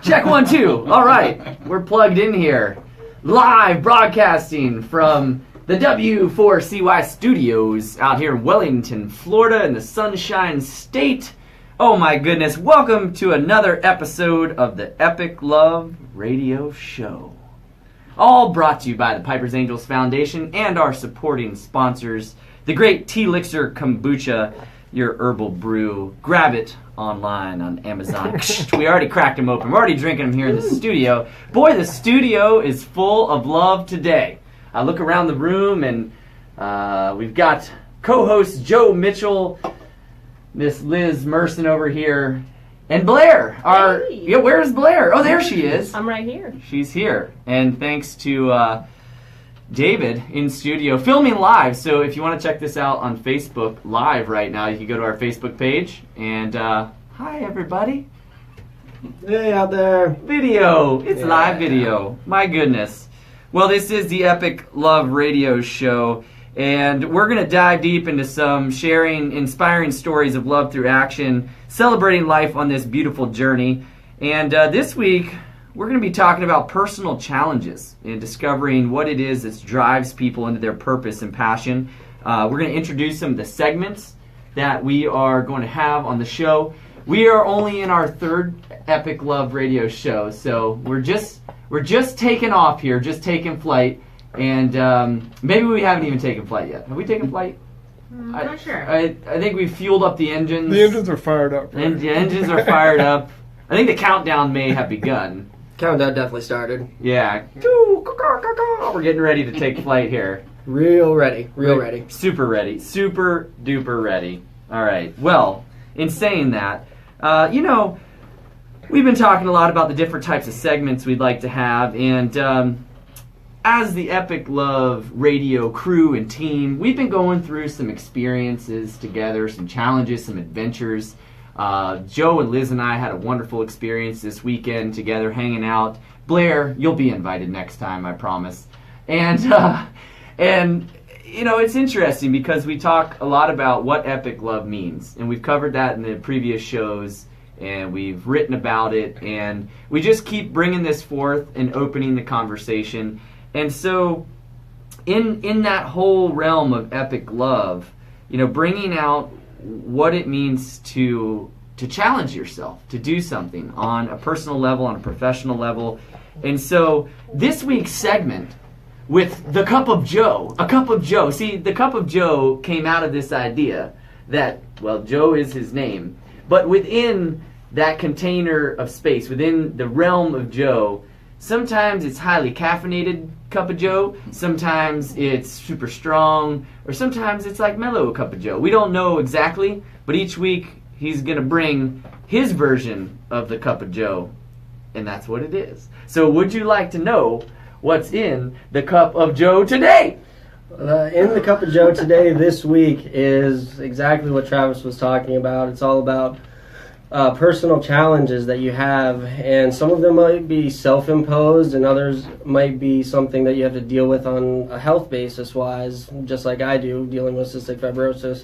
Check 1, 2. All right, we're plugged in here. Live broadcasting from the W4CY studios out here in Wellington, Florida in the Sunshine State. Oh my goodness, welcome to another episode of the Epic Love Radio Show. All brought to you by the Piper's Angels Foundation and our supporting sponsors, the great T-Lixer Kombucha, your herbal brew. Grab it online on Amazon. We already cracked them open. We're already drinking them here in the studio. Boy, the studio is full of love today. I look around the room and we've got co-host Joe Mitchell, Miss Liz Merson over here, and Blair. Hey. Where's Blair? Oh, there she is. I'm right here. She's here. And thanks to David in studio filming live. So if you want to check this out on Facebook live right now, you can go to our Facebook page. And hi, everybody. Hey out there. Video. It's Yeah. live video. My goodness. Well, this is the Epic Love Radio Show. And we're going to dive deep into some sharing inspiring stories of love through action, celebrating life on this beautiful journey. And this week, we're going to be talking about personal challenges and discovering what it is that drives people into their purpose and passion. We're going to introduce some of the segments that we are going to have on the show. We are only in our third Epic Love Radio Show, so we're just taking off here, just taking flight. And maybe we haven't even taken flight yet. Have we taken flight? Not sure. I think we fueled up the engines. The engines are fired up. Right? And the engines are fired up. I think the countdown may have begun. Countdown definitely started. Yeah. We're getting ready to take flight here. Real ready. Ready. Super ready. Super duper ready. All right. Well, in saying that, we've been talking a lot about the different types of segments we'd like to have. And as the Epic Love Radio crew and team, we've been going through some experiences together, some challenges, some adventures. Joe and Liz and I had a wonderful experience this weekend together hanging out. Blair, you'll be invited next time, I promise. And it's interesting because we talk a lot about what epic love means. And we've covered that in the previous shows, and we've written about it. And we just keep bringing this forth and opening the conversation. And so in that whole realm of epic love, bringing out what it means to challenge yourself, to do something on a personal level, on a professional level. And so this week's segment with the Cup of Joe, a Cup of Joe. See, the Cup of Joe came out of this idea that, well, Joe is his name, but within that container of space, within the realm of Joe, sometimes it's highly caffeinated Cup of Joe, sometimes it's super strong, or sometimes it's like mellow Cup of Joe. We don't know exactly, but each week he's going to bring his version of the Cup of Joe, and that's what it is. So would you like to know what's in the Cup of Joe today? In the Cup of Joe today, this week, is exactly what Travis was talking about. It's all about personal challenges that you have, and some of them might be self-imposed and others might be something that you have to deal with on a health basis wise, just like I do, dealing with cystic fibrosis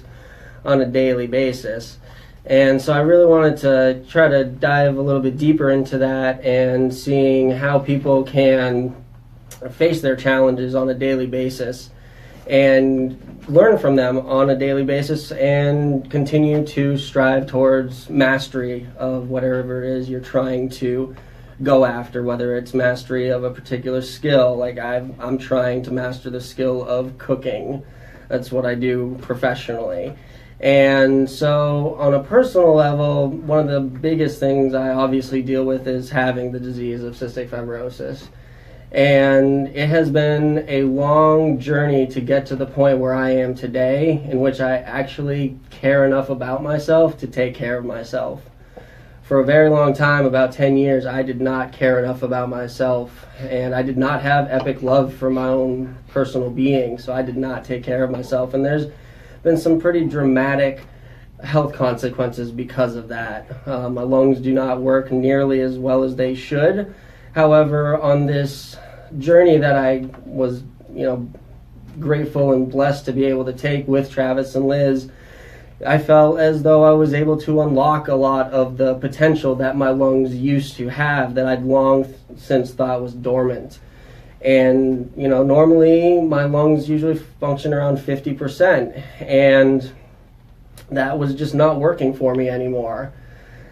on a daily basis. And so I really wanted to try to dive a little bit deeper into that and seeing how people can face their challenges on a daily basis and learn from them on a daily basis and continue to strive towards mastery of whatever it is you're trying to go after, whether it's mastery of a particular skill. Like I'm trying to master the skill of cooking. That's what I do professionally. And so on a personal level, one of the biggest things I obviously deal with is having the disease of cystic fibrosis. And it has been a long journey to get to the point where I am today, in which I actually care enough about myself to take care of myself. For a very long time, about 10 years, I did not care enough about myself, and I did not have epic love for my own personal being, so I did not take care of myself. And there's been some pretty dramatic health consequences because of that. My lungs do not work nearly as well as they should. However, on this journey that I was, grateful and blessed to be able to take with Travis and Liz, I felt as though I was able to unlock a lot of the potential that my lungs used to have that I'd long since thought was dormant. And, you know, normally my lungs usually function around 50%, and that was just not working for me anymore.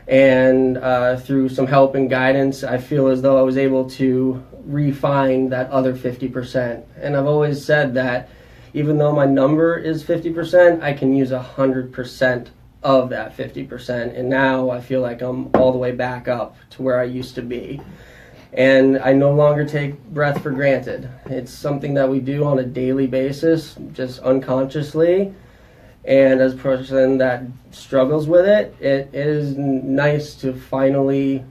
And through some help and guidance, I feel as though I was able to refine that other 50%. And I've always said that even though my number is 50%, I can use 100% of that 50%. And now I feel like I'm all the way back up to where I used to be. And I no longer take breath for granted. It's something that we do on a daily basis, just unconsciously. And as a person that struggles with it, it is nice to finally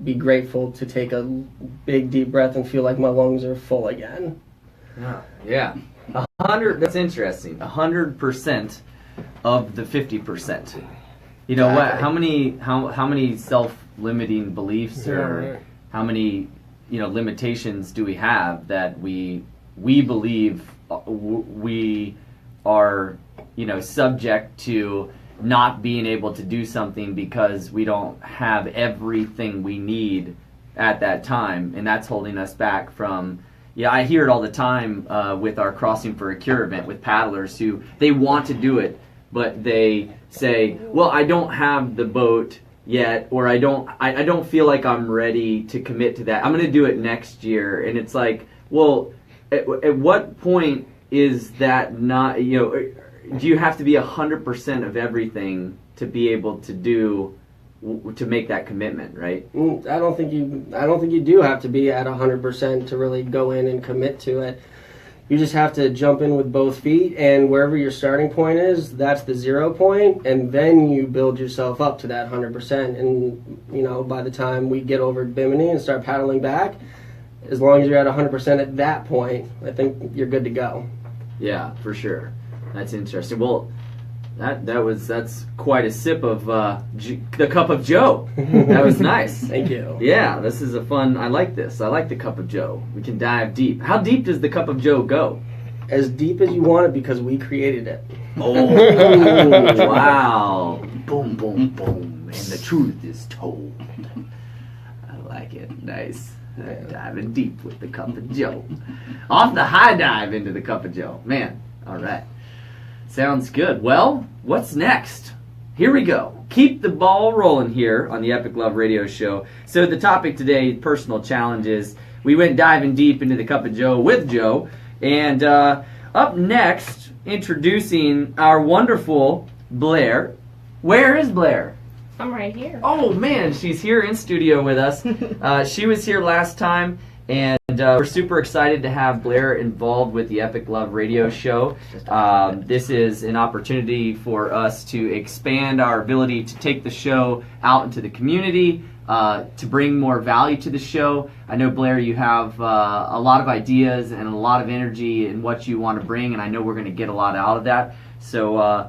be grateful to take a big deep breath and feel like my lungs are full again. Yeah. 100, that's interesting. 100% of the 50%. You know what? How many self-limiting beliefs or how many, you know, limitations do we have that we believe we are, you know, subject to not being able to do something because we don't have everything we need at that time, and that's holding us back from. Yeah, I hear it all the time with our Crossing for a Cure event with paddlers who they want to do it, but they say, well, I don't have the boat yet, or I don't feel like I'm ready to commit to that. I'm going to do it next year. And it's like, well, at what point is that not, you know, do you have to be 100% of everything to be able to make that commitment, right? I don't think you do have to be at 100% to really go in and commit to it. You just have to jump in with both feet, and wherever your starting point is, that's the 0 point, and then you build yourself up to that 100%. And, you know, by the time we get over Bimini and start paddling back, as long as you're at 100% at that point, I think you're good to go. Yeah, for sure. That's interesting. Well, that's quite a sip of the Cup of Joe. That was nice. Thank you. Yeah, this is a fun. I like this. I like the Cup of Joe. We can dive deep. How deep does the Cup of Joe go? As deep as you want it, because we created it. Oh, wow! Boom, boom, boom, and the truth is told. I like it. Nice. Diving deep with the Cup of Joe. Off the high dive into the Cup of Joe. Man, all right. Sounds good. Well, what's next? Here we go. Keep the ball rolling here on the Epic Love Radio Show. So the topic today, personal challenges. We went diving deep into the Cup of Joe with Joe. And up next, introducing our wonderful Blair. Where is Blair? I'm right here. Oh, man, she's here in studio with us. She was here last time, and we're super excited to have Blair involved with the Epic Love Radio Show. This is an opportunity for us to expand our ability to take the show out into the community, to bring more value to the show. I know, Blair, you have a lot of ideas and a lot of energy in what you want to bring, and I know we're going to get a lot out of that. So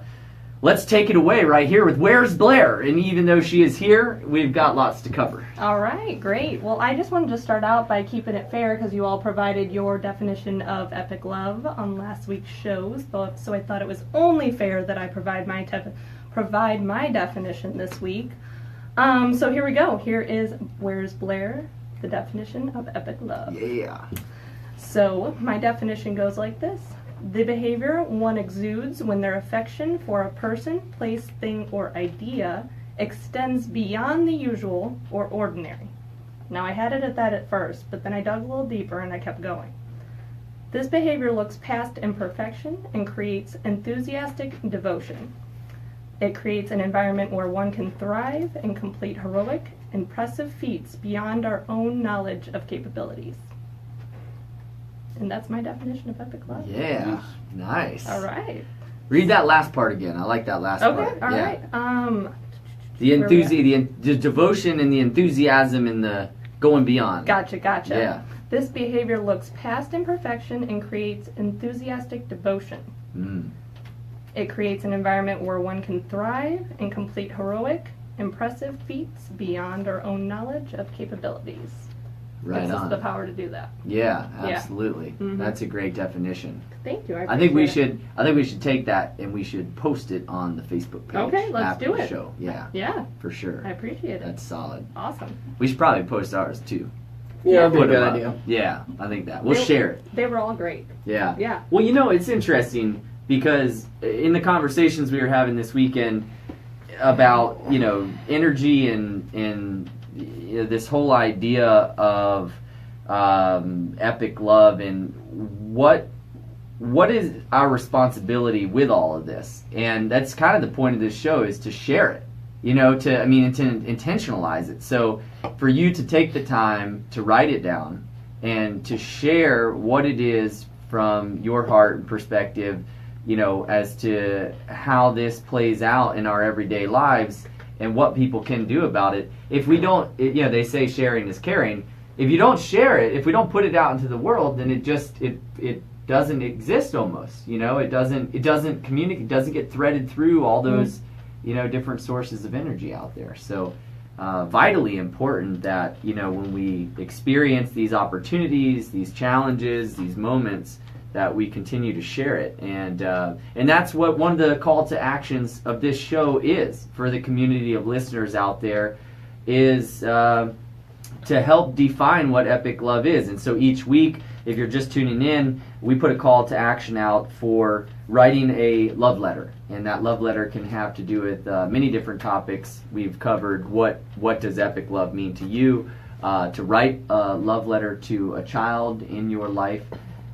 let's take it away right here with Where's Blair? And even though she is here, we've got lots to cover. All right, great. Well, I just wanted to start out by keeping it fair because you all provided your definition of epic love on last week's shows. So I thought it was only fair that I provide my definition this week. So here we go. Here is Where's Blair? The definition of epic love. Yeah. So my definition goes like this. The behavior one exudes when their affection for a person, place, thing, or idea extends beyond the usual or ordinary. Now I had it at that at first, but then I dug a little deeper and I kept going. This behavior looks past imperfection and creates enthusiastic devotion. It creates an environment where one can thrive and complete heroic, impressive feats beyond our own knowledge of capabilities. And that's my definition of epic love. Yeah, nice. All right. Read that last part again. I like that last part. Okay, all right. The devotion and the enthusiasm and the going beyond. Gotcha. Yeah. This behavior looks past imperfection and creates enthusiastic devotion. It creates an environment where one can thrive and complete heroic, impressive feats beyond our own knowledge of capabilities. Right gives us on. the power to do that. Yeah, Yeah. absolutely. Mhm. That's a great definition. Thank you. I think we appreciate it. should. I think we should take that and we should post it on the Facebook page. Okay, let's after do the it. show. Yeah, Yeah, for sure. I appreciate it. That's solid. Awesome. We should probably post ours too. Yeah, that'd be a Put 'em good up. idea. Yeah, I think that we'll They- share it. They were all great. Yeah. Yeah. Well, you know, it's interesting because in the conversations we were having this weekend about, you know, energy and you know, this whole idea of epic love and what is our responsibility with all of this. And that's kind of the point of this show, is to share it, you know, to intentionalize it. So for you to take the time to write it down and to share what it is from your heart and perspective, you know, as to how this plays out in our everyday lives and what people can do about it. If we don't, you know, they say sharing is caring. If you don't share it, if we don't put it out into the world, then it doesn't exist almost, you know, it doesn't communicate, it doesn't get threaded through all those, you know, different sources of energy out there. So vitally important that, you know, when we experience these opportunities, these challenges, these moments, that we continue to share it. And that's what one of the call to actions of this show is for the community of listeners out there, is to help define what epic love is. And so each week, if you're just tuning in, we put a call to action out for writing a love letter. And that love letter can have to do with many different topics. We've covered what does epic love mean to you, to write a love letter to a child in your life.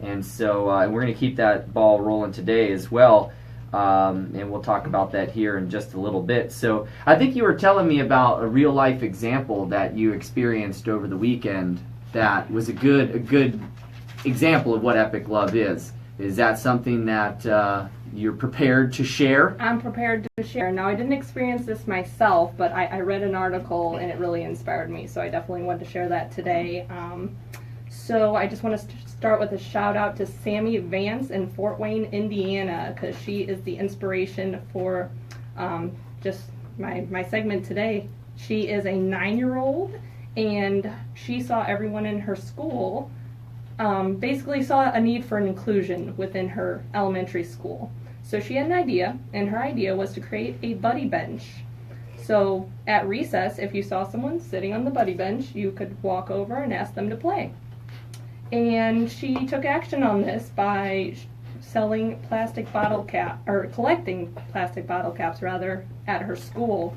And so we're going to keep that ball rolling today as well. And we'll talk about that here in just a little bit. So I think you were telling me about a real life example that you experienced over the weekend that was a good example of what epic love is. Is that something that you're prepared to share? I'm prepared to share. Now, I didn't experience this myself, but I read an article and it really inspired me. So I definitely wanted to share that today. So I just want to start with a shout out to Sammy Vance in Fort Wayne, Indiana, because she is the inspiration for just my segment today. She is a 9-year-old, and she saw everyone in her school, basically saw a need for an inclusion within her elementary school. So she had an idea, and her idea was to create a buddy bench. So at recess, if you saw someone sitting on the buddy bench, you could walk over and ask them to play. And she took action on this by selling plastic bottle collecting plastic bottle caps rather at her school.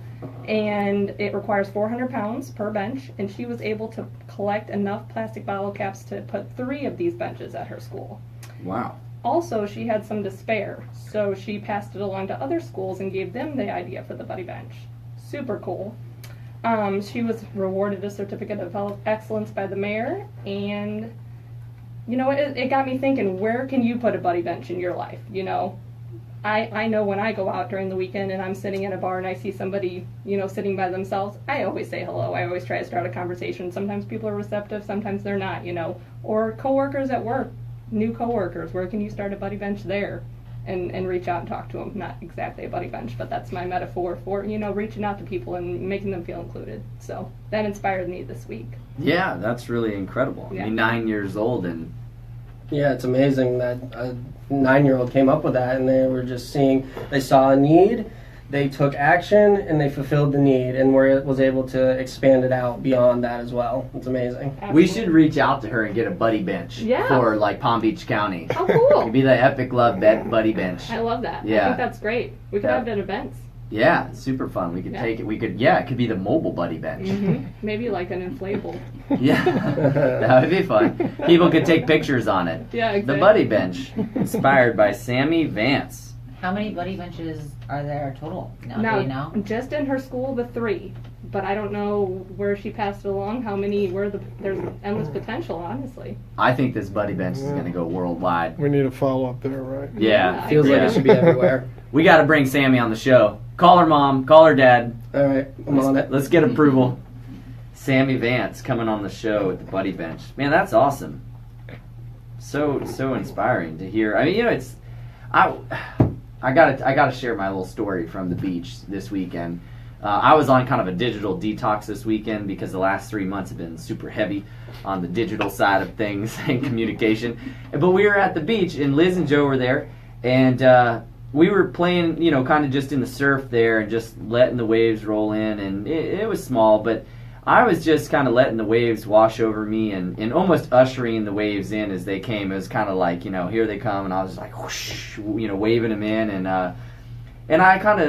And it requires 400 pounds per bench, and she was able to collect enough plastic bottle caps to put 3 of these benches at her school. Wow. Also, she had some to spare, so she passed it along to other schools and gave them the idea for the buddy bench. Super cool. She was rewarded a certificate of excellence by the mayor, and you know, it got me thinking, where can you put a buddy bench in your life? You know, I know when I go out during the weekend and I'm sitting in a bar and I see somebody, you know, sitting by themselves, I always say hello. I always try to start a conversation. Sometimes people are receptive, sometimes they're not, you know. Or coworkers at work, new coworkers, where can you start a buddy bench there and reach out and talk to them? Not exactly a buddy bench, but that's my metaphor for, you know, reaching out to people and making them feel included. So that inspired me this week. Yeah, that's really incredible. Yeah. I mean, 9 years old and... Yeah, it's amazing that a 9-year-old came up with that, and they saw a need, they took action, and they fulfilled the need, and was able to expand it out beyond that as well. It's amazing. Absolutely. We should reach out to her and get a buddy bench for, like, Palm Beach County. Oh, cool. It'd be the epic love buddy bench. I love that. Yeah. I think that's great. We could have it at events. Yeah, super fun. We could take it. It could be the mobile buddy bench. Mm-hmm. Maybe like an inflatable. Yeah, that would be fun. People could take pictures on it. Yeah, exactly. The buddy bench, inspired by Sammy Vance. How many buddy benches are there total? Do you know? Just in her school, the 3. But I don't know where she passed it along, how many, there's endless potential, honestly. I think this buddy bench is going to go worldwide. We need a follow-up there, right? Yeah. Feels like it should be everywhere. We got to bring Sammy on the show. Call her mom, call her dad. All right, I'm on it. Let's get approval. Sammy Vance coming on the show at the buddy bench. Man, that's awesome. So inspiring to hear. I mean, you know, I gotta share my little story from the beach this weekend. I was on kind of a digital detox this weekend because the last 3 months have been super heavy on the digital side of things and communication. But we were at the beach, and Liz and Joe were there, and we were playing, kind of just in the surf there and just letting the waves roll in, and it was small, but I was just kind of letting the waves wash over me and almost ushering the waves in as they came. It was kind of like, here they come, and I was like, whoosh, waving them in, and I kind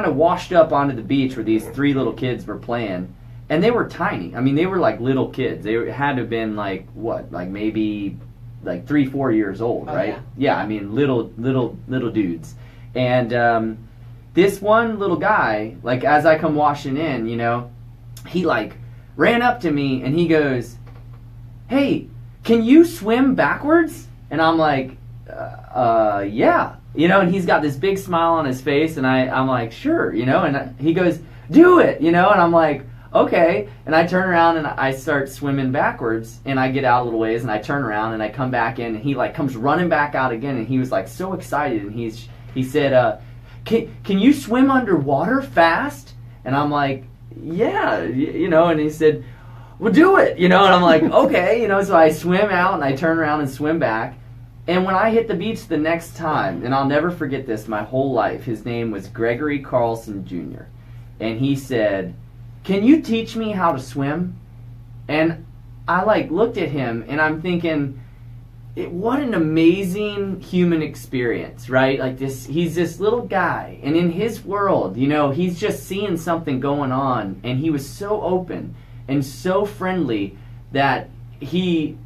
of washed up onto the beach where these 3 little kids were playing, and they were tiny. I mean, they were like little kids. They had to have been like maybe 3-4 years old, right? Yeah, I mean, little dudes. And this one little guy, like as I come washing in, he like ran up to me and he goes, "Hey, can you swim backwards?" And I'm like, yeah. And he's got this big smile on his face, and I'm like, sure, and he goes, "Do it," and I'm like, okay. And I turn around and I start swimming backwards, and I get out a little ways, and I turn around and I come back in, and he like comes running back out again, and he was like so excited, and he said, can you swim underwater fast? And I'm like, yeah, and he said, well, do it, and I'm like, okay, so I swim out and I turn around and swim back. And when I hit the beach the next time, and I'll never forget this my whole life, his name was Gregory Carlson Jr. And he said, "Can you teach me how to swim?" And I like looked at him and I'm thinking, what an amazing human experience, right? Like he's this little guy, and in his world, he's just seeing something going on, and he was so open and so friendly that he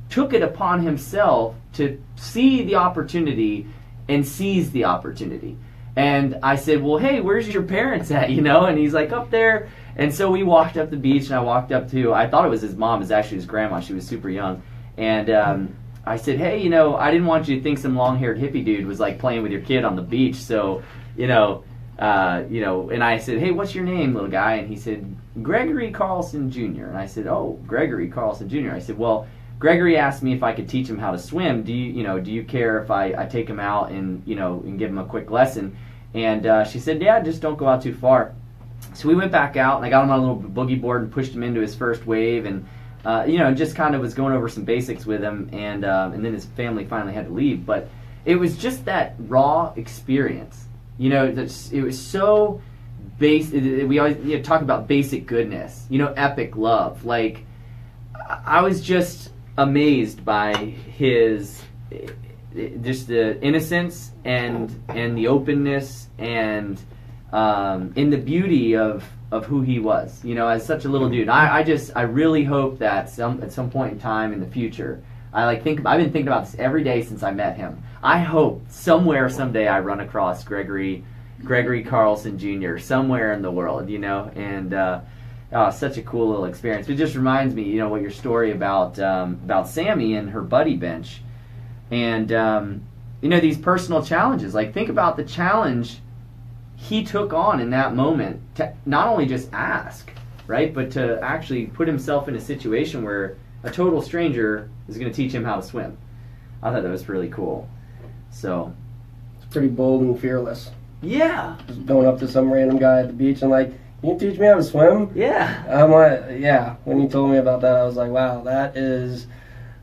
took it upon himself to see the opportunity and seize the opportunity. And I said, well, hey, where's your parents at, And he's like, up there. And so we walked up the beach, and I walked up to, I thought it was his mom. It was actually his grandma. She was super young. And I said, hey, I didn't want you to think some long-haired hippie dude was like playing with your kid on the beach. So, and I said, hey, what's your name, little guy? And he said, Gregory Carlson Jr. And I said, oh, Gregory Carlson Jr. I said, well, Gregory asked me if I could teach him how to swim. Do you care if I take him out and give him a quick lesson? And she said, yeah, just don't go out too far. So we went back out, and I got him on a little boogie board and pushed him into his first wave, and just kind of was going over some basics with him, and then his family finally had to leave. But it was just that raw experience. It was so basic. We always talk about basic goodness, epic love. Like, I was just amazed by his just the innocence and the openness and in the beauty of who he was, as such a little dude. I really hope that at some point in time in the future, I've been thinking about this every day since I met him. I hope somewhere someday I run across Gregory Carlson Jr. somewhere in the world, and such a cool little experience. It just reminds me, what your story about Sammy and her buddy bench, and these personal challenges. Like, think about the challenge he took on in that moment to not only just ask, right, but to actually put himself in a situation where a total stranger is going to teach him how to swim. I thought that was really cool. So it's pretty bold and fearless. Yeah. Just going up to some random guy at the beach and like, can you teach me how to swim? Yeah. I'm like, yeah. When you told me about that, I was like, wow, that is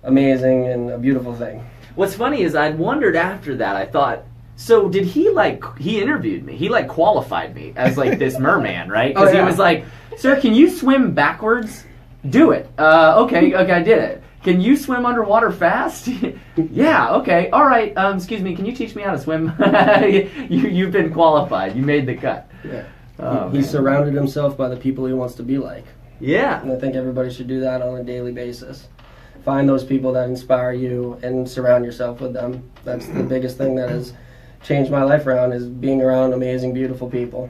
amazing and a beautiful thing. What's funny is I'd wondered after that, I thought, so did he interviewed me. He qualified me as this merman, right? Because He was like, sir, can you swim backwards? Do it. Okay, I did it. Can you swim underwater fast? Yeah, okay. All right, excuse me, can you teach me how to swim? You've been qualified. You made the cut. Yeah. He surrounded himself by the people he wants to be like. Yeah. And I think everybody should do that on a daily basis. Find those people that inspire you and surround yourself with them. That's the biggest thing that has changed my life around, is being around amazing, beautiful people.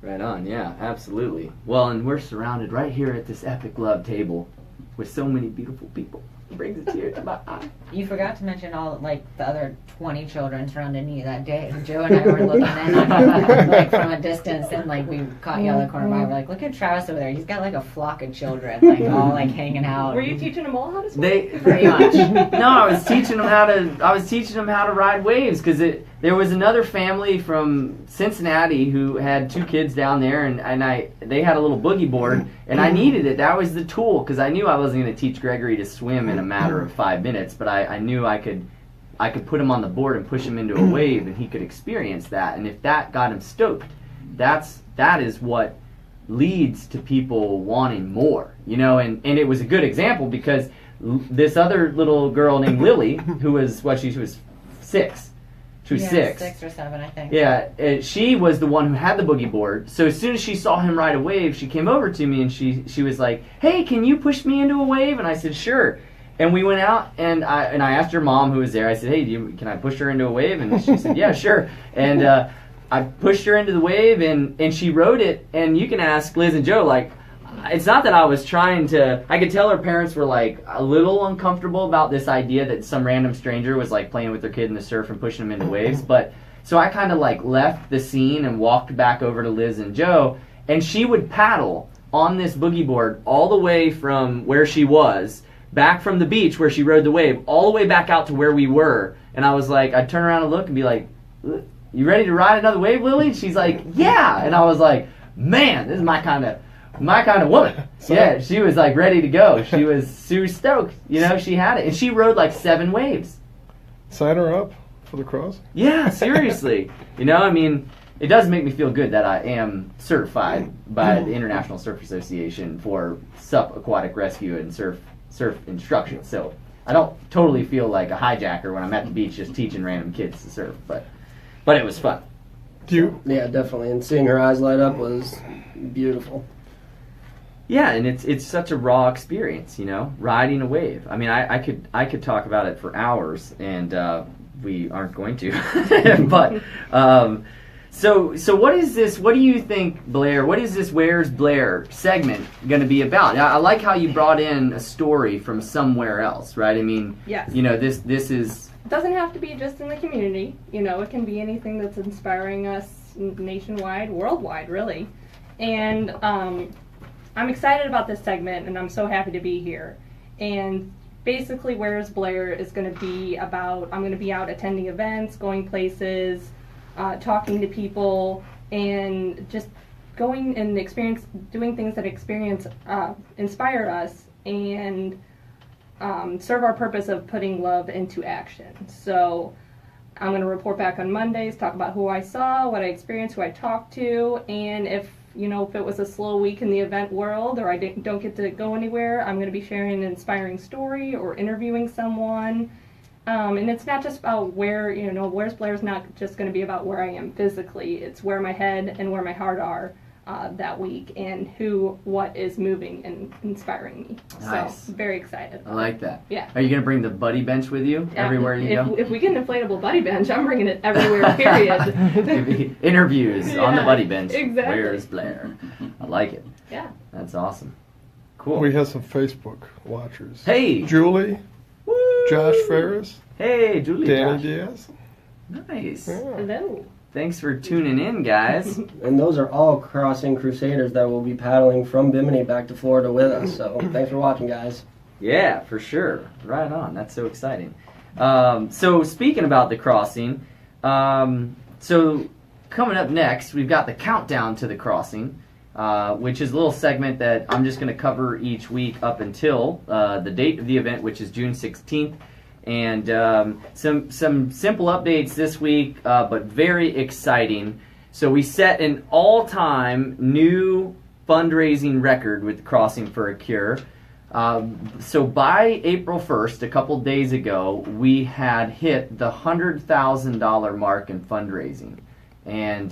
Right on, yeah, absolutely. Well, and we're surrounded right here at this Epic Love table with so many beautiful people. brings a tear to my eye. You forgot to mention all like the other 20 children surrounding you that day. Joe and I were looking in on like from a distance, and like we caught you out of the corner of our eye. We're like, look at Travis over there. He's got like a flock of children, like all like hanging out. Were you teaching them all how to swim? They Pretty much. no, I was teaching them how to ride waves because there was another family from Cincinnati who had 2 kids down there, and they had a little boogie board, and I needed it. That was the tool because I knew I wasn't going to teach Gregory to swim in a matter of 5 minutes, but I knew I could put him on the board and push him into a wave, and he could experience that. And if that got him stoked, that is what leads to people wanting more, you know. And it was a good example because this other little girl named Lily, who was she was 6. She was 6. 6 or 7, I think. Yeah, she was the one who had the boogie board. So as soon as she saw him ride a wave, she came over to me and she was like, "Hey, can you push me into a wave?" And I said, "Sure." And we went out, and I asked her mom, who was there. I said, "Hey, can I push her into a wave?" And she said, "Yeah, sure." And I pushed her into the wave, and she rode it. And you can ask Liz and Joe, like, it's not that I was trying to. I could tell her parents were like a little uncomfortable about this idea that some random stranger was like playing with their kid in the surf and pushing them into waves. But so I kind of like left the scene and walked back over to Liz and Joe, and she would paddle on this boogie board all the way from where she was back from the beach where she rode the wave all the way back out to where we were. And I was like, I'd turn around and look and be like, "You ready to ride another wave, Lily?" And she's like, "Yeah." And I was like, "Man, this is my kind of woman." Yeah, she was like ready to go. She was stoked. You know, she had it. And she rode like 7 waves. Sign her up for the cross. Yeah, seriously. You know, I mean, it does make me feel good that I am certified by the International Surf Association for subaquatic rescue and surf instruction. So I don't totally feel like a hijacker when I'm at the beach just teaching random kids to surf. But it was fun. Yeah, definitely. And seeing her eyes light up was beautiful. Yeah, and it's such a raw experience, you know, riding a wave. I mean, I could talk about it for hours, and we aren't going to. But so what is this? What do you think, Blair? What is this Where's Blair segment going to be about? I like how you brought in a story from somewhere else, right? I mean, Yes. you know, this is. It doesn't have to be just in the community. You know, it can be anything that's inspiring us nationwide, worldwide, really. And I'm excited about this segment, and I'm so happy to be here. And basically, Where's Blair is going to be about, I'm going to be out attending events, going places, talking to people, and just going and doing things that inspire us and serve our purpose of putting love into action. So I'm going to report back on Mondays, talk about who I saw, what I experienced, who I talked to, and if it was a slow week in the event world or I don't get to go anywhere, I'm going to be sharing an inspiring story or interviewing someone. And it's not just about Where's Blair's not just going to be about where I am physically. It's where my head and where my heart are that week and what is moving and inspiring me. Nice. So, very excited. I like that. Yeah. Are you going to bring the buddy bench with you everywhere you go? If we get an inflatable buddy bench, I'm bringing it everywhere, period. Interviews on the buddy bench. Exactly. Where's Blair? I like it. Yeah. That's awesome. Cool. We have some Facebook watchers. Hey. Julie, Woo! Josh Ferris, Hey, Julie. Danny Josh. Diaz. Nice. Yeah. Hello. Thanks for tuning in, guys. And those are all Crossing Crusaders that will be paddling from Bimini back to Florida with us. So thanks for watching, guys. Yeah, for sure. Right on. That's so exciting. So speaking about the crossing, so coming up next, we've got the countdown to the crossing, which is a little segment that I'm just going to cover each week up until the date of the event, which is June 16th. And some simple updates this week, but very exciting. So we set an all-time new fundraising record with Crossing for a Cure. So by April 1st, a couple days ago, we had hit the $100,000 mark in fundraising. And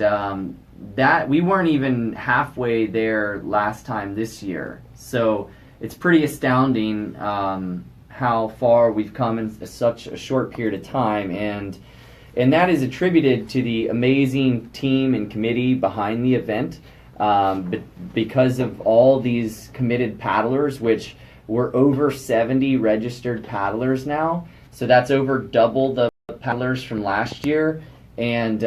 that we weren't even halfway there last time this year. So it's pretty astounding how far we've come in such a short period of time, and that is attributed to the amazing team and committee behind the event, but because of all these committed paddlers, which we're over 70 registered paddlers now. So that's over double the paddlers from last year. And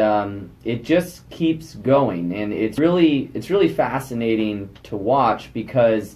it just keeps going. And it's really fascinating to watch because,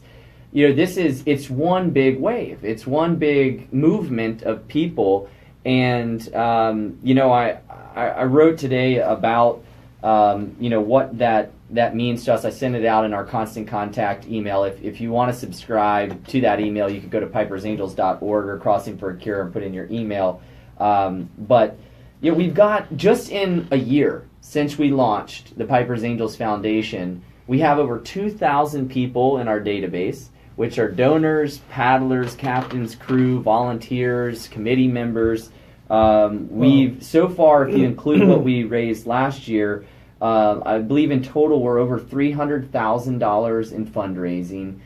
it's one big wave. It's one big movement of people. And, I wrote today about, what that means to us. I sent it out in our constant contact email. If you want to subscribe to that email, you can go to pipersangels.org or Crossing for a Cure and put in your email. But we've got, just in a year since we launched the Pipers Angels Foundation, we have over 2,000 people in our database, which are donors, paddlers, captains, crew, volunteers, committee members. We've, so far, if you include what we raised last year, I believe in total we're over $300,000 in fundraising.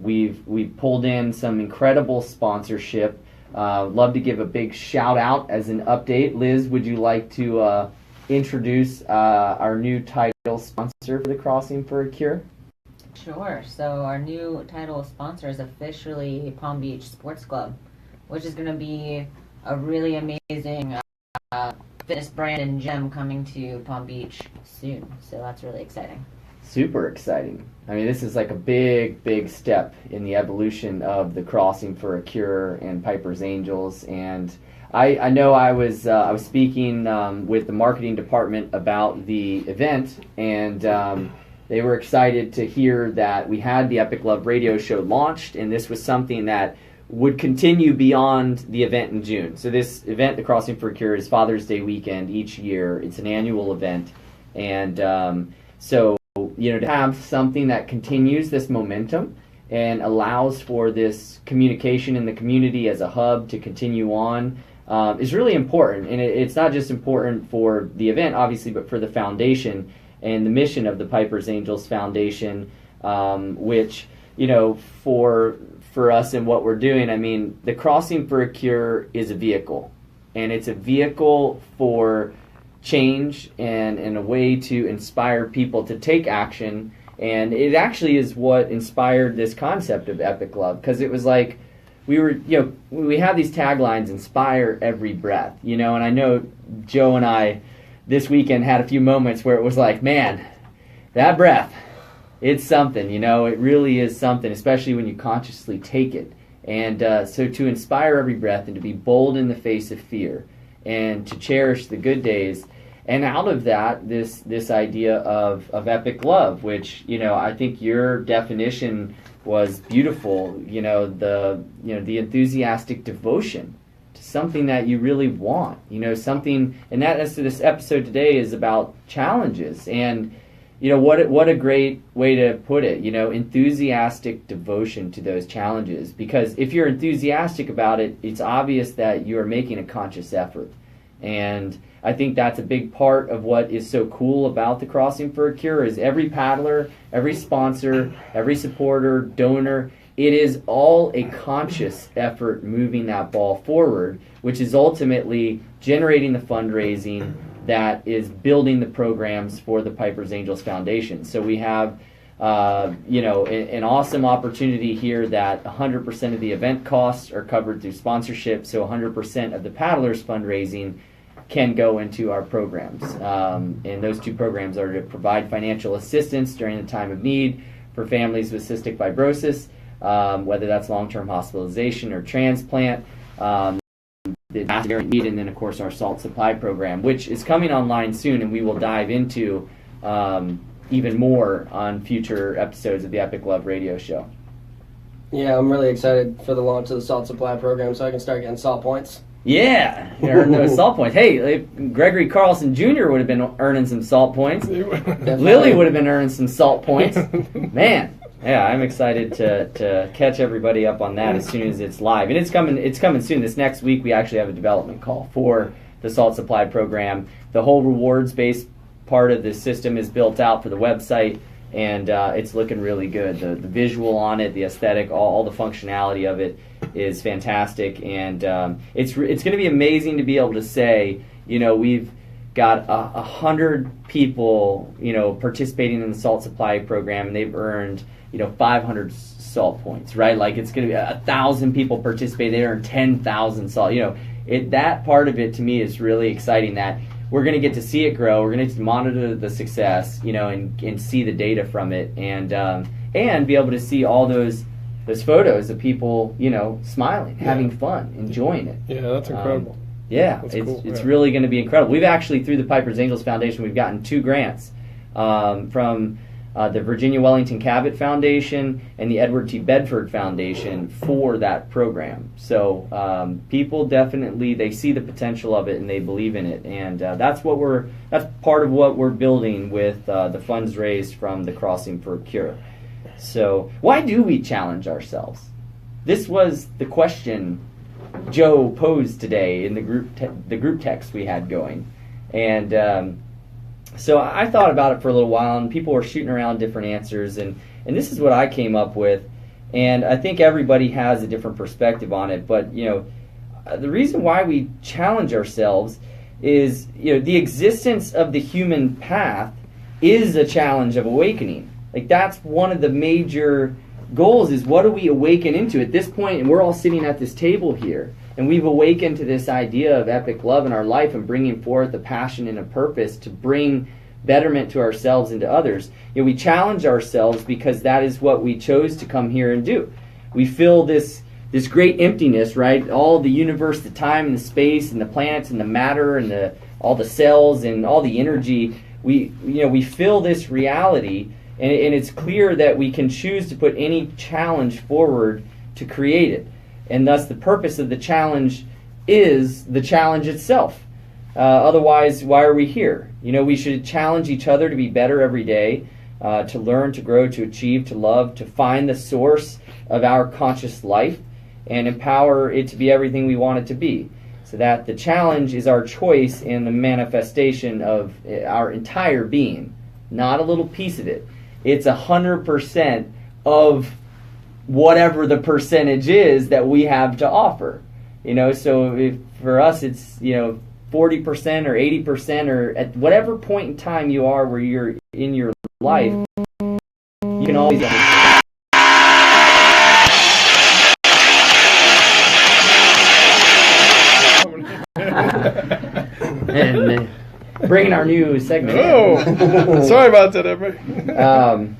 We've pulled in some incredible sponsorship. Love to give a big shout out as an update. Liz, would you like to introduce our new title sponsor for the Crossing for a Cure? Sure. So our new title sponsor is officially Palm Beach Sports Club, which is going to be a really amazing fitness brand and gym coming to Palm Beach soon. So that's really exciting. Super exciting. I mean, this is like a big step in the evolution of the Crossing for a Cure and Pipers Angels. And I know I was speaking with the marketing department about the event, and they were excited to hear that we had the Epic Love radio show launched, and this was something that would continue beyond the event in June. So this event, the Crossing for a Cure, is Father's Day weekend each year. It's an annual event, and to have something that continues this momentum and allows for this communication in the community as a hub to continue on is really important. And it's not just important for the event, obviously, but for the foundation and the mission of the Pipers Angels Foundation, which, for us and what we're doing, I mean, the Crossing for a Cure is a vehicle. And it's a vehicle for change and a way to inspire people to take action. And it actually is what inspired this concept of Epic Love, because it was like we have these taglines: inspire every breath, and I know Joe and I this weekend had a few moments where it was like, man, that breath, it's something, it really is something, especially when you consciously take it. And so to inspire every breath and to be bold in the face of fear and to cherish the good days. And out of that, this idea of epic love, which, I think your definition was beautiful, the enthusiastic devotion to something that you really want, something, and this episode today is about challenges. And what a great way to put it, enthusiastic devotion to those challenges. Because if you're enthusiastic about it, it's obvious that you are making a conscious effort. And I think that's a big part of what is so cool about the Crossing for a Cure is every paddler, every sponsor, every supporter, donor, it is all a conscious effort moving that ball forward, which is ultimately generating the fundraising that is building the programs for the Pipers Angels Foundation. So we have an awesome opportunity here that 100% of the event costs are covered through sponsorship, so 100% of the paddlers fundraising can go into our programs. And those two programs are to provide financial assistance during the time of need for families with cystic fibrosis, whether that's long-term hospitalization or transplant, the need, and then of course our salt supply program, which is coming online soon, and we will dive into even more on future episodes of the Epic Love radio show. Yeah, I'm really excited for the launch of the salt supply program so I can start getting salt points. Yeah, earn those salt points. Hey, Gregory Carlson Jr. would have been earning some salt points. Lily would have been earning some salt points. Man, yeah, I'm excited to catch everybody up on that as soon as it's live. And it's coming soon. This next week we actually have a development call for the salt supply program. The whole rewards-based part of the system is built out for the website, and it's looking really good. The visual on it, the aesthetic, all the functionality of it is fantastic, and it's going to be amazing to be able to say, we've got 100 people, participating in the salt supply program, and they've earned, 500 salt points, right? Like it's going to be 1,000 people participate, they earn 10,000 salt. That part of it to me is really exciting, that we're going to get to see it grow. We're going to monitor the success, and see the data from it, and be able to see all those photos of people, smiling, having fun, enjoying it. Yeah, that's incredible. It's cool. It's really going to be incredible. We've actually, through the Piper's Angels Foundation, we've gotten 2 grants from the Virginia Wellington Cabot Foundation and the Edward T. Bedford Foundation for that program. So people definitely, they see the potential of it and they believe in it, and that's part of what we're building with the funds raised from the Crossing for a Cure. So why do we challenge ourselves? This was the question Joe posed today in the group text we had going, and so I thought about it for a little while, and people were shooting around different answers, and this is what I came up with, and I think everybody has a different perspective on it. But the reason why we challenge ourselves is the existence of the human path is a challenge of awakening. Like, that's one of the major goals, is what do we awaken into at this point? And we're all sitting at this table here, and we've awakened to this idea of epic love in our life and bringing forth a passion and a purpose to bring betterment to ourselves and to others. We challenge ourselves because that is what we chose to come here and do. We feel this great emptiness, right? All the universe, the time and the space and the planets and the matter and all the cells and all the energy. We feel this reality. And it's clear that we can choose to put any challenge forward to create it. And thus the purpose of the challenge is the challenge itself. Otherwise, why are we here? We should challenge each other to be better every day, to learn, to grow, to achieve, to love, to find the source of our conscious life and empower it to be everything we want it to be. So that the challenge is our choice and the manifestation of our entire being, not a little piece of it. It's 100% of whatever the percentage is that we have to offer. So if for us it's 40% or 80% or at whatever point in time you are where you're in your life, you can always and bringing our new segment. Oh, sorry about that, everybody.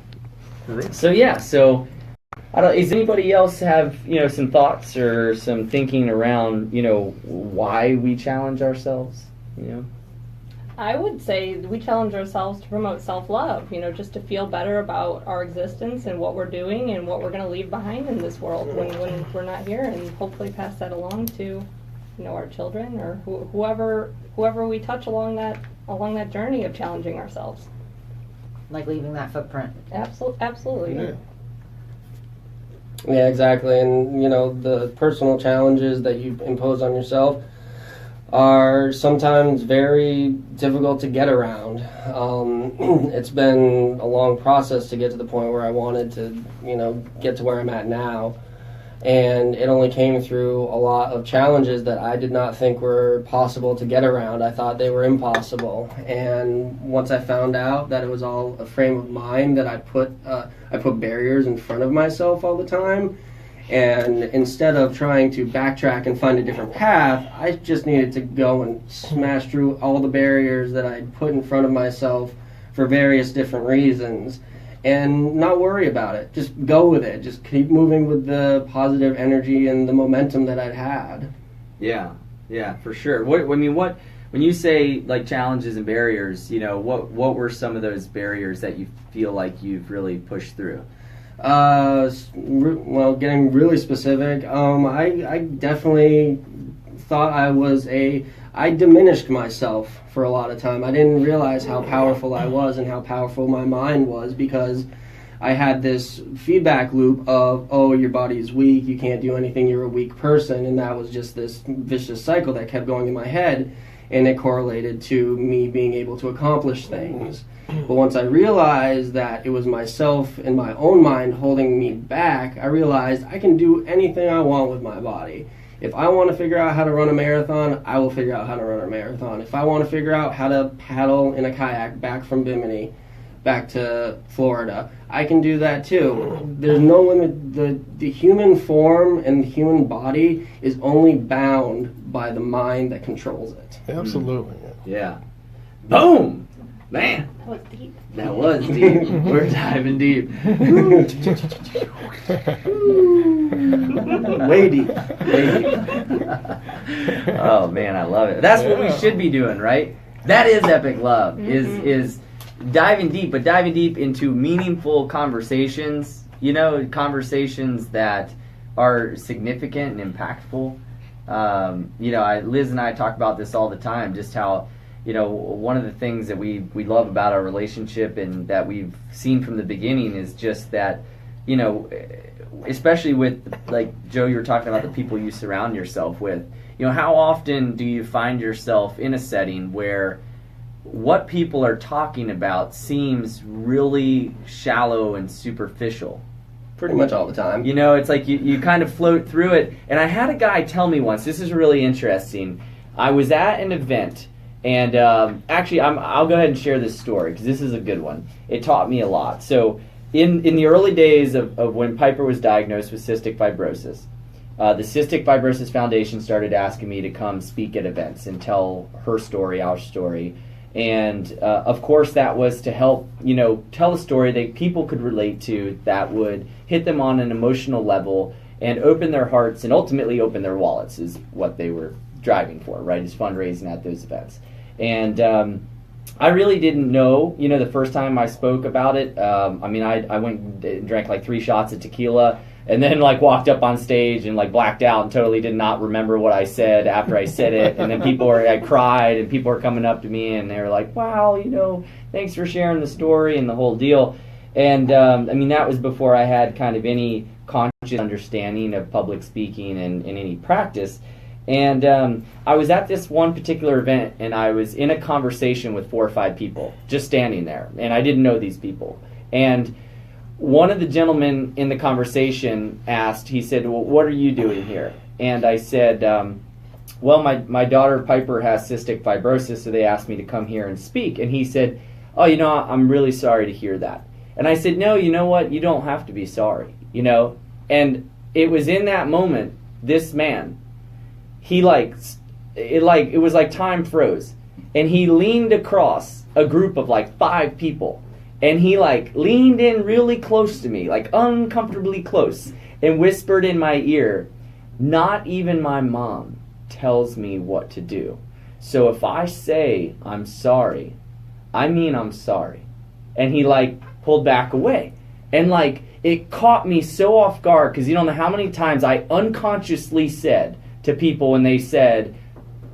So does anybody else have some thoughts or some thinking around why we challenge ourselves? I would say we challenge ourselves to promote self-love, just to feel better about our existence and what we're doing and what we're going to leave behind in this world when we're not here, and hopefully pass that along to our children or whoever we touch along that journey of challenging ourselves. Like leaving that footprint. Absolutely. Yeah. Yeah, exactly. And the personal challenges that you impose on yourself are sometimes very difficult to get around. It's been a long process to get to the point where I wanted to get to where I'm at now. And it only came through a lot of challenges that I did not think were possible to get around. I thought they were impossible. And once I found out that it was all a frame of mind, that I put barriers in front of myself all the time, and instead of trying to backtrack and find a different path, I just needed to go and smash through all the barriers that I'd put in front of myself for various different reasons. And not worry about it. Just go with it. Just keep moving with the positive energy and the momentum that I'd had. Yeah, for sure. When you say like challenges and barriers, what were some of those barriers that you feel like you've really pushed through? Well, getting really specific, I definitely thought I diminished myself for a lot of time. I didn't realize how powerful I was and how powerful my mind was, because I had this feedback loop of, oh, your body is weak, you can't do anything, you're a weak person, and that was just this vicious cycle that kept going in my head, and it correlated to me being able to accomplish things. But once I realized that it was myself and my own mind holding me back, I realized I can do anything I want with my body. If I want to figure out how to run a marathon, I will figure out how to run a marathon. If I want to figure out how to paddle in a kayak back from Bimini back to Florida, I can do that too. There's no limit. The human form and the human body is only bound by the mind that controls it. Absolutely. Yeah. Boom! Man, That was deep. that was deep. We're diving deep. Way deep. Way deep. Oh man, I love it. That's what we should be doing, right? That is epic love. Is diving deep, but diving deep into meaningful conversations. You know, conversations that are significant and impactful. You know, Liz and I talk about this all the time. Just how, you know, one of the things that we love about our relationship and that we've seen from the beginning is just that, you know, especially with, like, Joe, you were talking about the people you surround yourself with. You know, how often do you find yourself in a setting where what people are talking about seems really shallow and superficial? Pretty much all the time. You know, it's like you kind of float through it. And I had a guy tell me once, this is really interesting. I was at an event, and actually, I'll go ahead and share this story because this is a good one. It taught me a lot. So in the early days of when Piper was diagnosed with cystic fibrosis, the Cystic Fibrosis Foundation started asking me to come speak at events and tell her story, our story. And of course, that was to help, you know, tell a story that people could relate to, that would hit them on an emotional level and open their hearts and ultimately open their wallets, is what they were driving for, right? Is fundraising at those events. And I really didn't know, you know, the first time I spoke about it. I mean, I went and drank like 3 shots of tequila, and then like walked up on stage and like blacked out and totally did not remember what I said after I said it. And then I cried, and people were coming up to me and they were like, wow, you know, thanks for sharing the story and the whole deal. And I mean, that was before I had kind of any conscious understanding of public speaking and any practice. And I was at this one particular event, and I was in a conversation with 4 or 5 people just standing there, and I didn't know these people. And one of the gentlemen in the conversation asked, he said, well, what are you doing here? And I said, well, my daughter Piper has cystic fibrosis, so they asked me to come here and speak. And he said, oh, you know, I'm really sorry to hear that. And I said, no, you know what? You don't have to be sorry, you know? And it was in that moment, this man, it was like time froze. And he leaned across a group of like 5 people. And he like leaned in really close to me, like uncomfortably close, and whispered in my ear, not even my mom tells me what to do. So if I say I'm sorry, I mean I'm sorry. And he like pulled back away. And like it caught me so off guard, because you don't know how many times I unconsciously said to people when they said,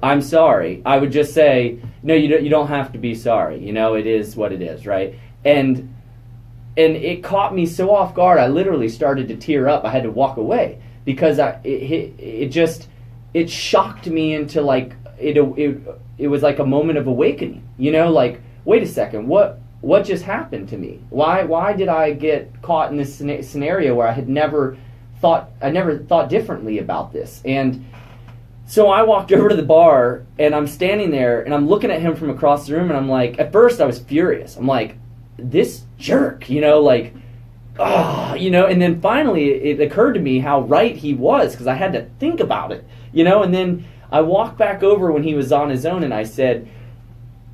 I'm sorry, I would just say, no, you don't have to be sorry. You know, it is what it is, right? And it caught me so off guard, I literally started to tear up. I had to walk away because it shocked me into like, it was like a moment of awakening. You know, like, wait a second, what just happened to me? Why did I get caught in this scenario where I never thought differently about this? And so I walked over to the bar, and I'm standing there, and I'm looking at him from across the room, and I'm like, at first I was furious. I'm like, this jerk, you know, like, you know, and then finally it occurred to me how right he was, because I had to think about it, you know, and then I walked back over when he was on his own, and I said,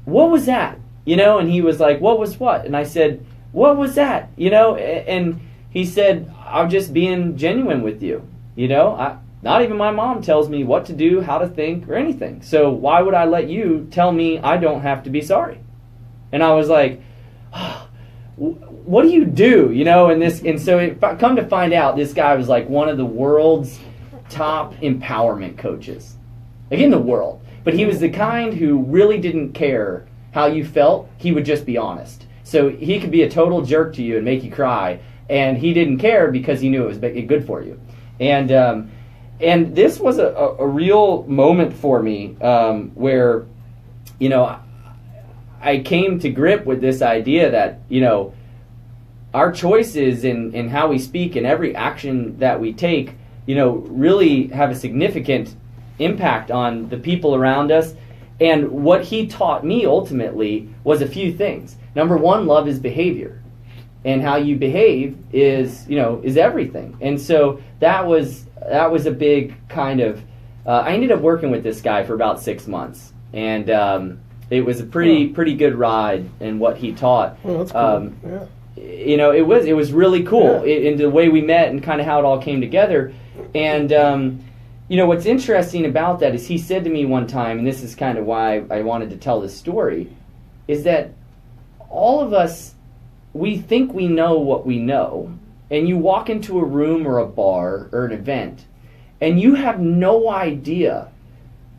what was that? You know, and he was like, what was what? And I said, what was that? You know, and he said, I'm just being genuine with you, you know, not even my mom tells me what to do, how to think, or anything. So why would I let you tell me I don't have to be sorry? And I was like, what do you do? You know, and so come to find out, this guy was like one of the world's top empowerment coaches, like in the world. But he was the kind who really didn't care how you felt. He would just be honest. So he could be a total jerk to you and make you cry, and he didn't care because he knew it was good for you. And this was a real moment for me where, you know, I came to grip with this idea that, you know, our choices in how we speak and every action that we take really have a significant impact on the people around us. And what he taught me ultimately was a few things. Number one, love is behavior. And how you behave is everything. And so that was a big kind of, I ended up working with this guy for about 6 months. And it was a pretty good ride in what he taught. Oh, that's cool. It was really cool in the way we met and kind of how it all came together. And what's interesting about that is he said to me one time, and this is kind of why I wanted to tell this story, is that all of us, we think we know what we know, and you walk into a room or a bar or an event, and you have no idea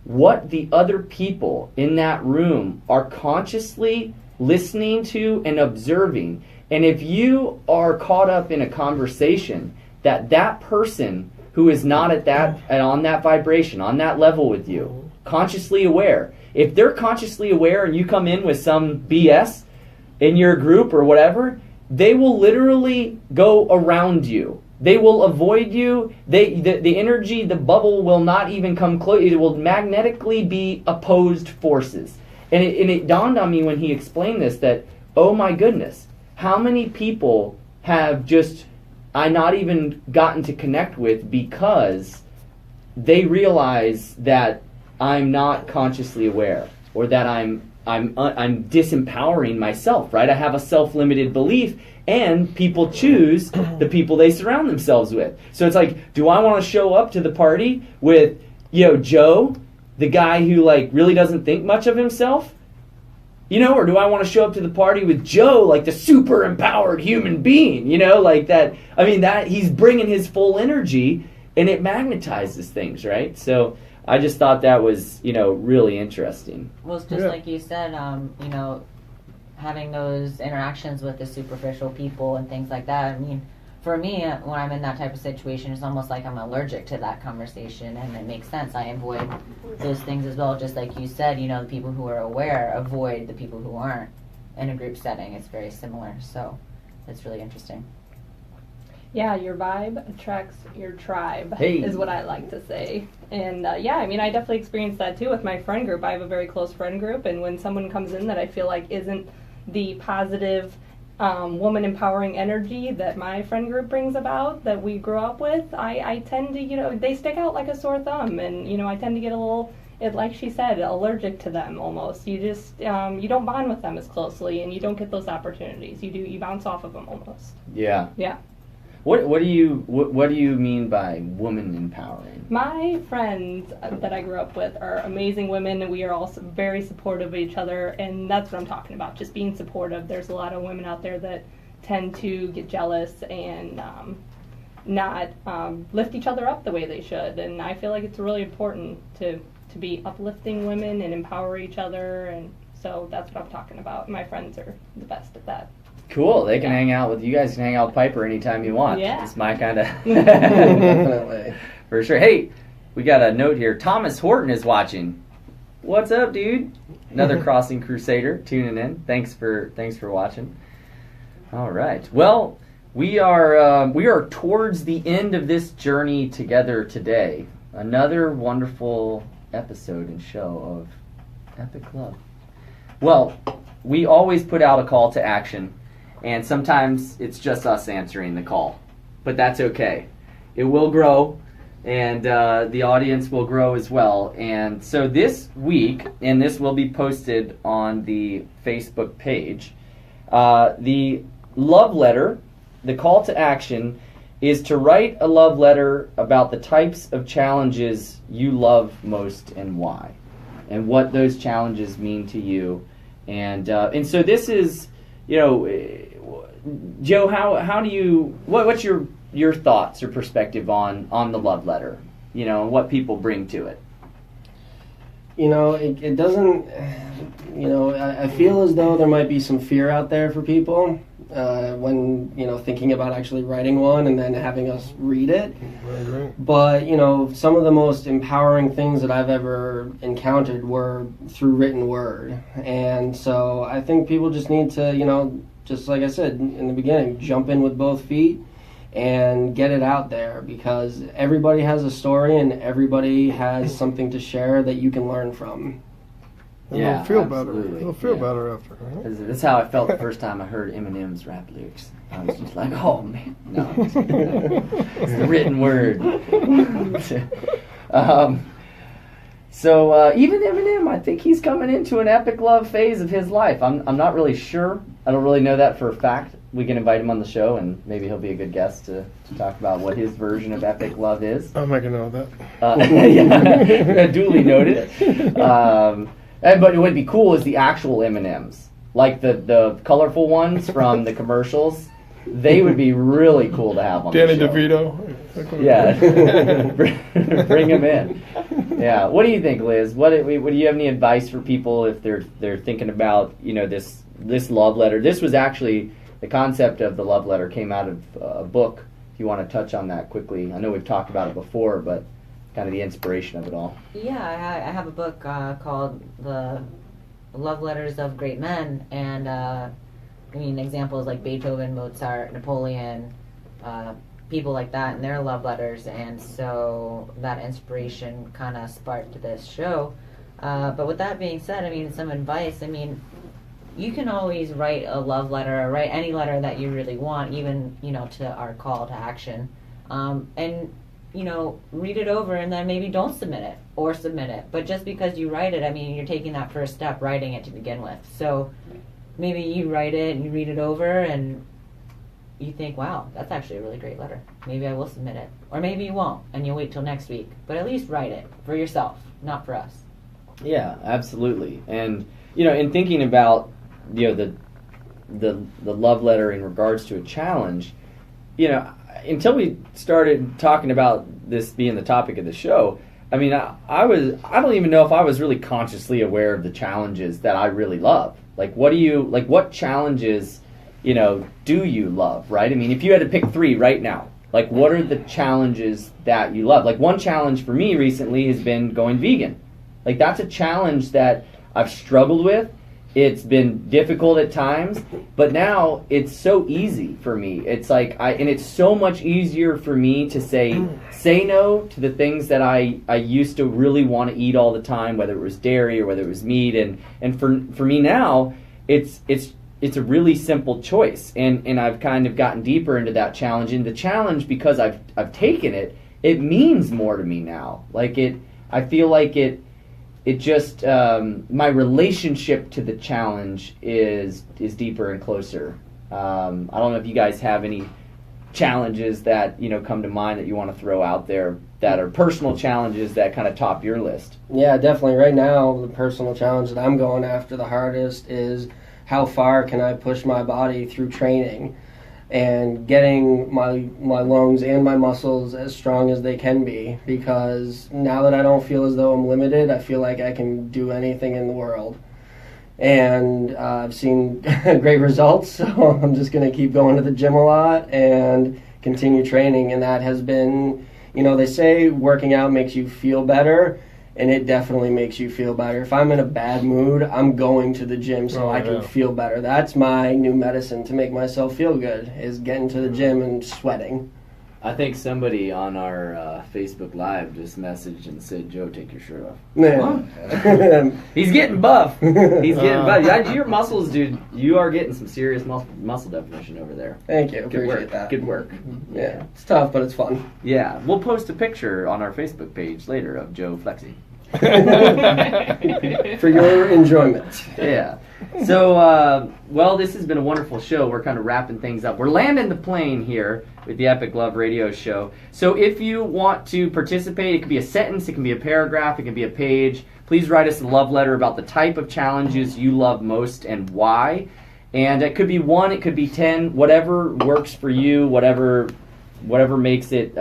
what the other people in that room are consciously listening to and observing. And if you are caught up in a conversation that person who is not at that and on that vibration, on that level with you, consciously aware, if they're consciously aware and you come in with some BS in your group or whatever, they will literally go around you. They will avoid you. The energy, the bubble will not even come close. It will magnetically be opposed forces. And it dawned on me when he explained this that, oh my goodness, how many people have just I not even gotten to connect with because they realize that I'm not consciously aware, or that I'm disempowering myself, right? I have a self-limited belief, and people choose the people they surround themselves with. So it's like, do I want to show up to the party with, Joe, the guy who really doesn't think much of himself? Or do I want to show up to the party with Joe, like the super empowered human being, that, that he's bringing his full energy and it magnetizes things, right? So I just thought that was, really interesting. Well, it's just like you said, having those interactions with the superficial people and things like that. For me, when I'm in that type of situation, it's almost like I'm allergic to that conversation, and it makes sense. I avoid those things as well, just like you said, the people who are aware avoid the people who aren't in a group setting. It's very similar, so it's really interesting. Yeah, your vibe attracts your tribe, Hey. is what I like to say. And I definitely experienced that too with my friend group. I have a very close friend group, and when someone comes in that I feel like isn't the positive woman empowering energy that my friend group brings about, that we grew up with, I tend to, they stick out like a sore thumb, and, I tend to get a little, like she said, allergic to them almost. You just, you don't bond with them as closely, and you don't get those opportunities. You bounce off of them almost. Yeah. Yeah. What do you mean by woman empowering? My friends that I grew up with are amazing women, and we are all very supportive of each other, and that's what I'm talking about, just being supportive. There's a lot of women out there that tend to get jealous and not lift each other up the way they should, and I feel like it's really important to be uplifting women and empower each other, and so that's what I'm talking about. My friends are the best at that. Cool. They can hang out with you guys. Can hang out with Piper anytime you want. Yeah. It's my kind of Definitely. for sure. Hey, we got a note here. Thomas Horton is watching. What's up, dude? Another Crossing Crusader tuning in. Thanks for watching. All right. Well, we are towards the end of this journey together today. Another wonderful episode and show of Epic Love. Well, we always put out a call to action. And sometimes it's just us answering the call. But that's okay. It will grow, and the audience will grow as well. And so this week, and this will be posted on the Facebook page, the love letter, the call to action, is to write a love letter about the types of challenges you love most and why, and what those challenges mean to you. And so this is, Joe, how do you, what's your thoughts or perspective on the love letter, and what people bring to it? It doesn't, I feel as though there might be some fear out there for people when, thinking about actually writing one and then having us read it. Right. But, some of the most empowering things that I've ever encountered were through written word. And so I think people just need to, just like I said in the beginning, jump in with both feet and get it out there, because everybody has a story and everybody has something to share that you can learn from. And Yeah, they'll feel absolutely. better. They'll feel Yeah. better after. Right? That's how I felt the first time I heard Eminem's rap lyrics. I was just like, oh man, no, it's the written word. So even Eminem, I think he's coming into an epic love phase of his life. I'm not really sure. I don't really know that for a fact. We can invite him on the show, and maybe he'll be a good guest to talk about what his version of epic love is. I'll make a note of that. Yeah, duly noted. But what would be cool is the actual M&Ms, like the colorful ones from the commercials. They would be really cool to have on Danny the show. DeVito. Yeah, bring him in. Yeah, what do you think, Liz? What do you have any advice for people if they're thinking about this love letter? This was actually the concept of the love letter came out of a book. If you want to touch on that quickly, I know we've talked about it before, but kind of the inspiration of it all. Yeah, I have a book called The Love Letters of Great Men, and examples like Beethoven, Mozart, Napoleon, people like that and their love letters, and so that inspiration kind of sparked this show. But with that being said, some advice, you can always write a love letter or write any letter that you really want, even, to our call to action. And read it over and then maybe don't submit it or submit it. But just because you write it, you're taking that first step, writing it to begin with. So maybe you write it and you read it over and you think, wow, that's actually a really great letter. Maybe I will submit it. Or maybe you won't and you'll wait till next week. But at least write it for yourself, not for us. Yeah, absolutely. And, in thinking about, the love letter in regards to a challenge, until we started talking about this being the topic of the show, I don't even know if I was really consciously aware of the challenges that I really love. What challenges, do you love, right? If you had to pick 3 right now, what are the challenges that you love? One challenge for me recently has been going vegan. That's a challenge that I've struggled with. It's been difficult at times, but now it's so easy for me. It's and it's so much easier for me to say no to the things that I used to really want to eat all the time, whether it was dairy or whether it was meat. And for me now, it's a really simple choice. And I've kind of gotten deeper into that challenge. And the challenge, because I've taken it, it means more to me now. I feel like it just my relationship to the challenge is deeper and closer. I don't know if you guys have any challenges that come to mind that you want to throw out there that are personal challenges that kind of top your list. Yeah, definitely. Right now, the personal challenge that I'm going after the hardest is how far can I push my body through training and getting my lungs and my muscles as strong as they can be, because now that I don't feel as though I'm limited, I feel like I can do anything in the world. And I've seen great results, so I'm just going to keep going to the gym a lot and continue training. And that has been, they say working out makes you feel better, and it definitely makes you feel better. If I'm in a bad mood, I'm going to the gym so I can feel better. That's my new medicine to make myself feel good, is getting to the gym and sweating. I think somebody on our Facebook Live just messaged and said, "Joe, take your shirt off." Yeah. He's getting buff. He's getting buff. Your muscles, dude, you are getting some serious muscle definition over there. Thank you. Good Appreciate work. that. Good work. Yeah. It's tough, but it's fun. Yeah. We'll post a picture on our Facebook page later of Joe flexing. For your enjoyment. Yeah. So, this has been a wonderful show. We're kind of wrapping things up. We're landing the plane here with the Epic Love Radio Show. So if you want to participate, it can be a sentence, it can be a paragraph, it can be a page. Please write us a love letter about the type of challenges you love most and why. And it could be 1, it could be 10, whatever works for you, whatever makes it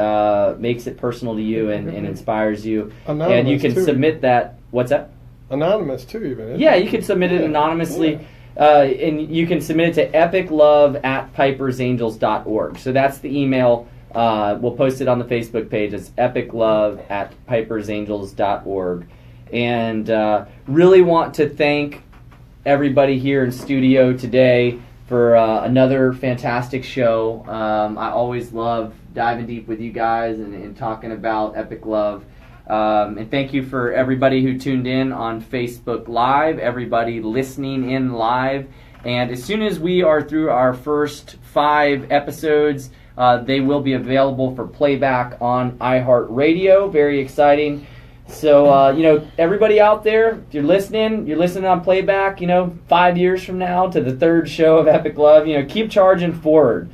personal to you and inspires you. Anonymous, and you can too. submit that. What's that? Anonymous too, even. Isn't Yeah, it? you can submit it anonymously. Yeah. And you can submit it to epiclove@pipersangels.org. So that's the email. We'll post it on the Facebook page. It's epiclove@pipersangels.org. And really want to thank everybody here in studio today. for another fantastic show. I always love diving deep with you guys and talking about Epic Love. And thank you for everybody who tuned in on Facebook Live, everybody listening in live. And as soon as we are through our first 5 episodes, they will be available for playback on iHeartRadio. Very exciting. So, everybody out there, if you're listening on playback, 5 years from now to the 3rd show of Epic Love, keep charging forward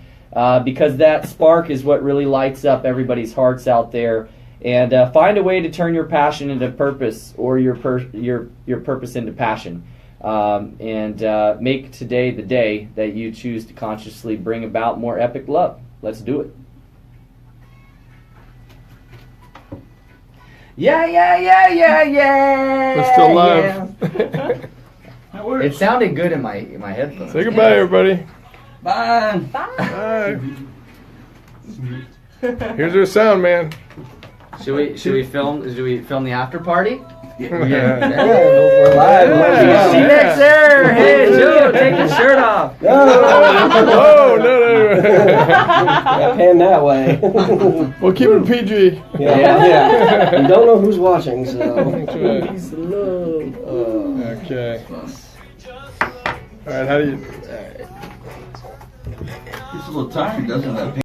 because that spark is what really lights up everybody's hearts out there. And find a way to turn your passion into purpose or your purpose into passion. And make today the day that you choose to consciously bring about more epic love. Let's do it. Yeah. We're still live. Yeah. It sounded good in my headphones. Say goodbye, everybody. Bye. Bye. Here's our sound man. Should we film the after party? We're live. Yeah. See next there. Hey Joe, take your shirt off. Oh, no. Got panned that way. We'll keep it PG. Yeah. You don't know who's watching, so. That's right. Peace and love. Okay. All right, how do you... It's a little tiring, doesn't it?